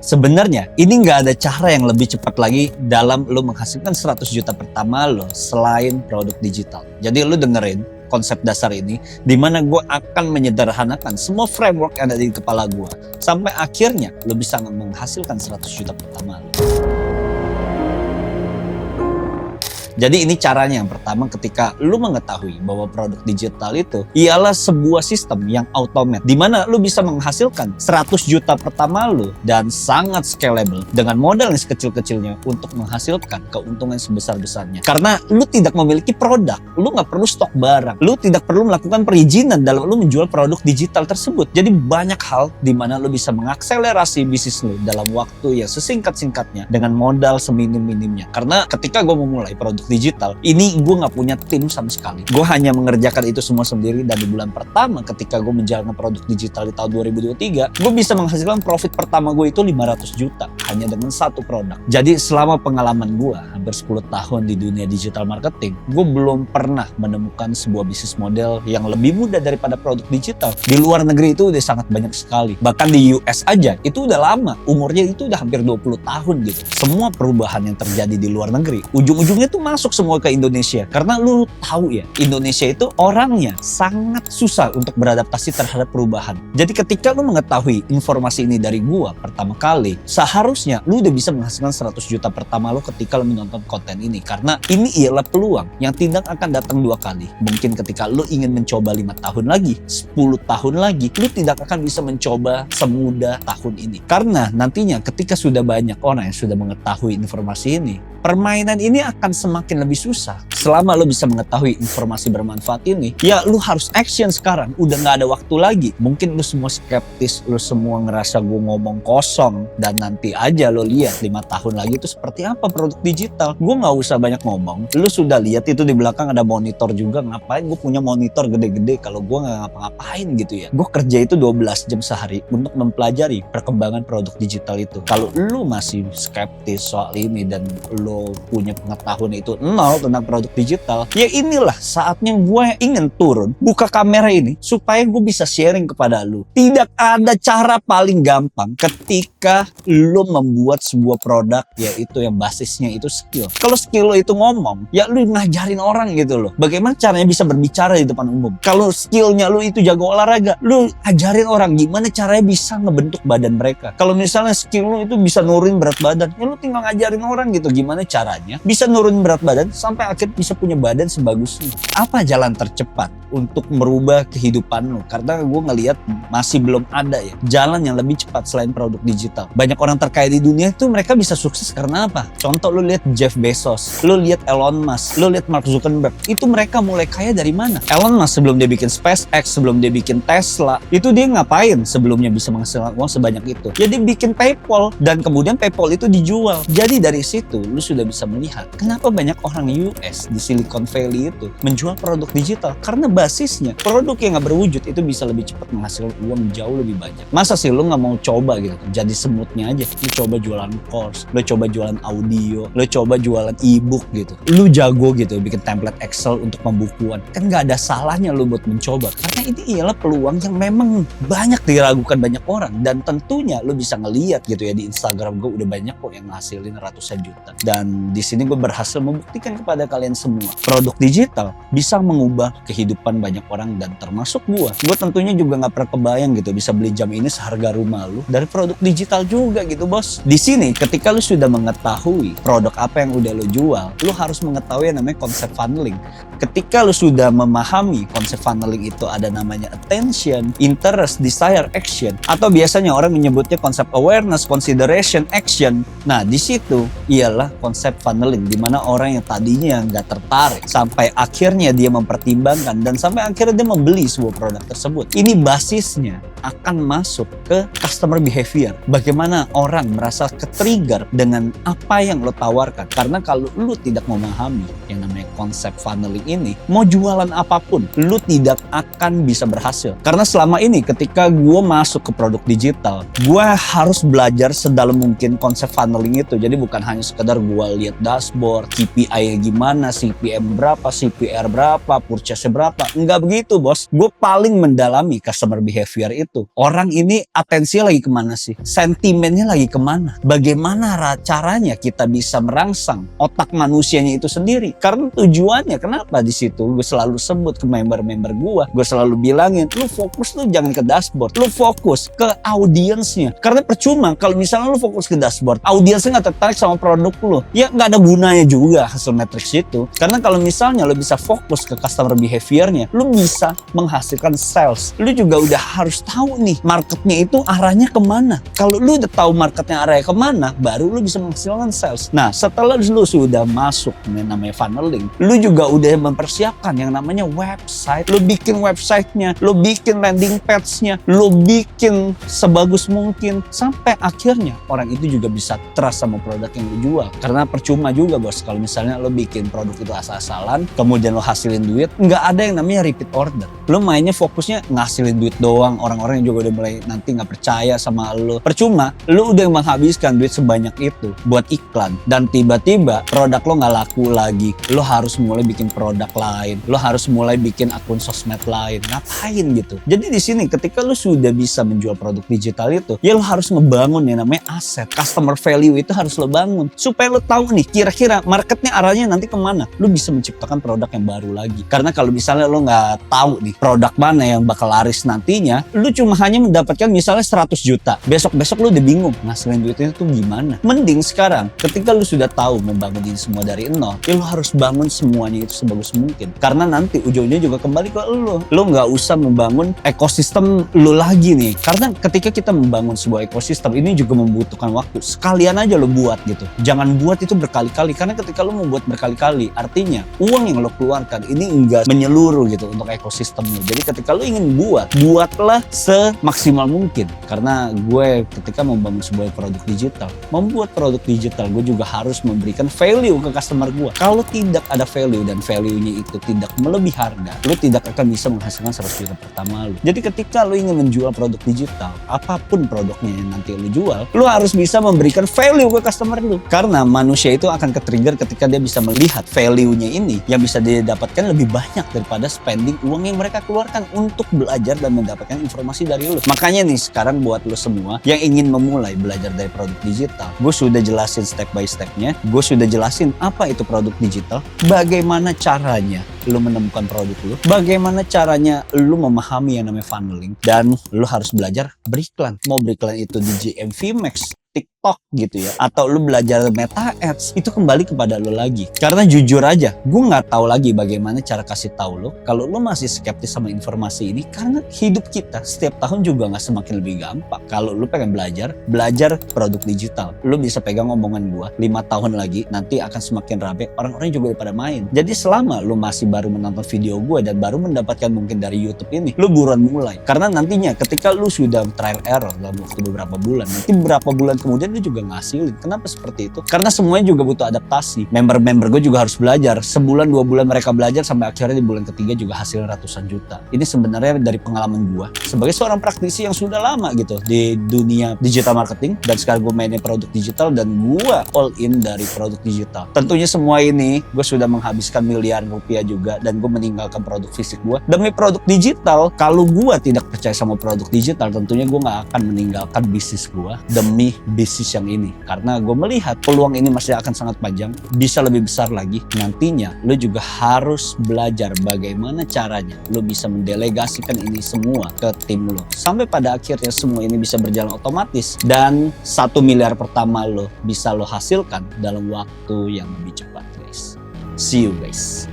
Sebenarnya ini nggak ada cara yang lebih cepat lagi dalam lo menghasilkan 100 juta pertama lo selain produk digital. Jadi lo dengerin konsep dasar ini, di mana gue akan menyederhanakan semua framework yang ada di kepala gue sampai akhirnya lo bisa menghasilkan 100 juta pertama lo. Jadi ini caranya. Yang pertama, ketika lu mengetahui bahwa produk digital itu ialah sebuah sistem yang automate, di mana lu bisa menghasilkan 100 juta pertama lu dan sangat scalable dengan modal yang sekecil-kecilnya untuk menghasilkan keuntungan sebesar-besarnya. Karena lu tidak memiliki produk, lu nggak perlu stok barang, lu tidak perlu melakukan perizinan dalam lu menjual produk digital tersebut. Jadi banyak hal di mana lu bisa mengakselerasi bisnis lu dalam waktu yang sesingkat-singkatnya dengan modal seminim-minimnya. Karena ketika gue memulai produk digital, ini gue nggak punya tim sama sekali. Gue hanya mengerjakan itu semua sendiri, dan di bulan pertama ketika gue menjalankan produk digital di tahun 2023, gue bisa menghasilkan profit pertama gue itu 500 juta hanya dengan satu produk. Jadi selama pengalaman gue hampir 10 tahun di dunia digital marketing, gue belum pernah menemukan sebuah bisnis model yang lebih mudah daripada produk digital. Di luar negeri itu udah sangat banyak sekali. Bahkan di US aja itu udah lama, umurnya itu udah hampir 20 tahun gitu. Semua perubahan yang terjadi di luar negeri, ujung-ujungnya tuh masuk semua ke Indonesia. Karena lu tahu ya, Indonesia itu orangnya sangat susah untuk beradaptasi terhadap perubahan. Jadi ketika lu mengetahui informasi ini dari gua pertama kali, seharusnya lu udah bisa menghasilkan 100 juta pertama lu ketika lu menonton konten ini. Karena ini ialah peluang yang tidak akan datang dua kali. Mungkin ketika lu ingin mencoba 5 tahun lagi, 10 tahun lagi, lu tidak akan bisa mencoba semudah tahun ini. Karena nantinya ketika sudah banyak orang yang sudah mengetahui informasi ini, permainan ini akan semakin lebih susah. Selama lo bisa mengetahui informasi bermanfaat ini, ya lo harus action sekarang. Udah gak ada waktu lagi. Mungkin lo semua skeptis, lo semua ngerasa gue ngomong kosong, dan nanti aja lo lihat 5 tahun lagi itu seperti apa produk digital. Gue gak usah banyak ngomong. Lo sudah lihat itu di belakang ada monitor juga. Ngapain gue punya monitor gede-gede kalau gue gak ngapa-ngapain gitu ya. Gue kerja itu 12 jam sehari untuk mempelajari perkembangan produk digital itu. Kalau lo masih skeptis soal ini dan lo punya pengetahuan itu nol tentang produk digital, ya inilah saatnya gue ingin turun, buka kamera ini supaya gue bisa sharing kepada lu. Tidak ada cara paling gampang ketika lu membuat sebuah produk, yaitu yang basisnya itu skill. Kalau skill lo itu ngomong, ya lu ngajarin orang gitu loh. Bagaimana caranya bisa berbicara di depan umum. Kalau skillnya lu itu jago olahraga, lu ajarin orang gimana caranya bisa ngebentuk badan mereka. Kalau misalnya skill lu itu bisa nurunin berat badan, ya lu tinggal ngajarin orang gitu gimana caranya bisa nurunin berat badan sampai akhirnya bisa punya badan sebagus ini. Apa jalan tercepat untuk merubah kehidupan lo? Karena gue ngelihat masih belum ada ya jalan yang lebih cepat selain produk digital. Banyak orang terkaya di dunia itu mereka bisa sukses karena apa? Contoh lo lihat Jeff Bezos, lo lihat Elon Musk, lo lihat Mark Zuckerberg. Itu mereka mulai kaya dari mana? Elon Musk sebelum dia bikin SpaceX, sebelum dia bikin Tesla, itu dia ngapain sebelumnya bisa menghasilkan uang sebanyak itu? Jadi bikin PayPal, dan kemudian PayPal itu dijual. Jadi dari situ lo sudah bisa melihat kenapa banyak orang US di Silicon Valley itu menjual produk digital. Karena basisnya produk yang gak berwujud itu bisa lebih cepat menghasilkan uang jauh lebih banyak. Masa sih lo gak mau coba gitu, jadi semutnya aja. Lo coba jualan course, lo coba jualan audio, lo coba jualan ebook gitu. Lo jago gitu bikin template Excel untuk pembukuan. Kan gak ada salahnya lo buat mencoba. Karena ini ialah peluang yang memang banyak diragukan banyak orang. Dan tentunya lo bisa ngeliat gitu ya di Instagram gue udah banyak kok yang ngasilin ratusan juta. Dan di sini gue berhasil membuktikan kepada kalian semua, produk digital bisa mengubah kehidupan banyak orang, dan termasuk gue tentunya juga nggak pernah kebayang gitu bisa beli jam ini seharga rumah lu dari produk digital juga gitu bos. Di sini ketika lu sudah mengetahui produk apa yang udah lu jual, lu harus mengetahui yang namanya konsep funneling. Ketika lu sudah memahami konsep funneling itu ada namanya attention, interest, desire, action, atau biasanya orang menyebutnya konsep awareness, consideration, action. Nah di situ ialah konsep funneling, di mana orang yang tadinya nggak tertarik sampai akhirnya dia mempertimbangkan dan sampai akhirnya dia membeli sebuah produk tersebut. Ini basisnya akan masuk ke customer behavior. Bagaimana orang merasa ke-trigger dengan apa yang lo tawarkan. Karena kalau lo tidak memahami yang namanya konsep funneling ini, mau jualan apapun, lu tidak akan bisa berhasil. Karena selama ini ketika gue masuk ke produk digital, gue harus belajar sedalam mungkin konsep funneling itu. Jadi bukan hanya sekedar gue lihat dashboard, KPI-nya gimana, CPM berapa, CPR berapa, purchase berapa. Enggak begitu, bos. Gue paling mendalami customer behavior itu. Orang ini atensinya lagi kemana sih? Sentimennya lagi kemana? Bagaimana caranya kita bisa merangsang otak manusianya itu sendiri? Karena tujuannya, kenapa di situ gue selalu sebut ke member-member gue selalu bilangin, lu fokus tuh jangan ke dashboard, lu fokus ke audiensnya. Karena percuma kalau misalnya lu fokus ke dashboard, audiensnya nggak tertarik sama produk lu, ya nggak ada gunanya juga hasil matriks itu. Karena kalau misalnya lu bisa fokus ke customer behaviornya, lu bisa menghasilkan sales. Lu juga udah harus tahu nih marketnya itu arahnya kemana. Kalau lu udah tahu marketnya arahnya kemana, baru lu bisa menghasilkan sales. Nah, setelah lu sudah masuk yang namanya funneling, lu juga udah mempersiapkan yang namanya website. Lu bikin websitenya, lu bikin landing page-nya, lu bikin sebagus mungkin sampai akhirnya orang itu juga bisa trust sama produk yang lu jual. Karena percuma juga, bos, kalau misalnya lu bikin produk itu asal-asalan, kemudian lu hasilin duit, nggak ada yang namanya repeat order. Lu mainnya fokusnya ngasilin duit doang, orang-orang yang juga udah mulai nanti nggak percaya sama lu. Percuma, lu udah menghabiskan duit sebanyak itu buat iklan, dan tiba-tiba produk lo nggak laku lagi. Lu harus mulai bikin produk lain, lu harus mulai bikin akun sosmed lain. Ngapain gitu? Jadi di sini ketika lu sudah bisa menjual produk digital itu, ya lu harus ngebangun yang namanya aset. Customer value itu harus lo bangun supaya lu tahu nih kira-kira marketnya arahnya nanti kemana. Lu bisa menciptakan produk yang baru lagi. Karena kalau misalnya lu nggak tahu nih produk mana yang bakal laris nantinya, lu cuma hanya mendapatkan misalnya 100 juta. Besok-besok lu udah bingung ngasilin duitnya itu gimana. Mending sekarang ketika lu sudah tahu membangun ini semua dari nol, ya lu harus bangun semuanya itu sebagus mungkin. Karena nanti ujungnya juga kembali ke lu. Lu nggak usah membangun ekosistem lu lagi nih. Karena ketika kita membangun sebuah ekosistem, ini juga membutuhkan waktu. Sekalian aja lu buat gitu. Jangan buat itu berkali-kali. Karena ketika lu membuat berkali-kali, artinya uang yang lu keluarkan ini enggak menyeluruh gitu untuk ekosistem lu. Jadi ketika lu ingin buatlah semaksimal mungkin. Karena gue ketika membangun sebuah produk digital, membuat produk digital, gue juga harus memberikan value ke customer gue. Kalau tidak ada value dan value-nya itu tidak melebihi harga, lu tidak akan bisa menghasilkan 100 juta pertama lu. Jadi ketika lu ingin menjual produk digital, apapun produknya yang nanti lu jual, lu harus bisa memberikan value ke customer lu. Karena manusia itu akan ke-trigger ketika dia bisa melihat value-nya ini yang bisa dia dapatkan lebih banyak daripada spending uang yang mereka keluarkan untuk belajar dan mendapatkan informasi dari lu. Makanya nih sekarang buat lu semua yang ingin memulai belajar dari produk digital, gue sudah jelasin step by step-nya, gue sudah jelasin apa itu produk digital, bagaimana caranya lu menemukan produk lu, bagaimana caranya lu memahami yang namanya funneling, dan lu harus belajar beriklan. Mau beriklan itu di GMV Max, TikTok gitu ya, atau lu belajar Meta Ads, itu kembali kepada lu lagi. Karena jujur aja, gue nggak tahu lagi bagaimana cara kasih tahu lu kalau lu masih skeptis sama informasi ini. Karena hidup kita setiap tahun juga nggak semakin lebih gampang. Kalau lu pengen belajar produk digital, lu bisa pegang omongan gue, 5 tahun lagi nanti akan semakin rame, orang-orang juga udah pada main. Jadi selama lu masih baru menonton video gue dan baru mendapatkan mungkin dari YouTube ini, lu buruan mulai. Karena nantinya ketika lu sudah trial error dalam waktu beberapa bulan, nanti beberapa bulan kemudian dia juga ngasilin. Kenapa seperti itu? Karena semuanya juga butuh adaptasi. Member-member gue juga harus belajar. Sebulan 2 bulan mereka belajar sampai akhirnya di bulan ketiga juga hasil ratusan juta. Ini sebenarnya dari pengalaman gue sebagai seorang praktisi yang sudah lama gitu di dunia digital marketing, dan sekarang gue mainnya produk digital dan gue all in dari produk digital. Tentunya semua ini gue sudah menghabiskan miliaran rupiah juga, dan gue meninggalkan produk fisik gue demi produk digital. Kalau gue tidak percaya sama produk digital, tentunya gue gak akan meninggalkan bisnis gue demi bisnis yang ini. Karena gue melihat peluang ini masih akan sangat panjang, bisa lebih besar lagi. Nantinya lo juga harus belajar bagaimana caranya lo bisa mendelegasikan ini semua ke tim lo, sampai pada akhirnya semua ini bisa berjalan otomatis, dan 1 miliar pertama lo bisa lo hasilkan dalam waktu yang lebih cepat, guys. See you guys.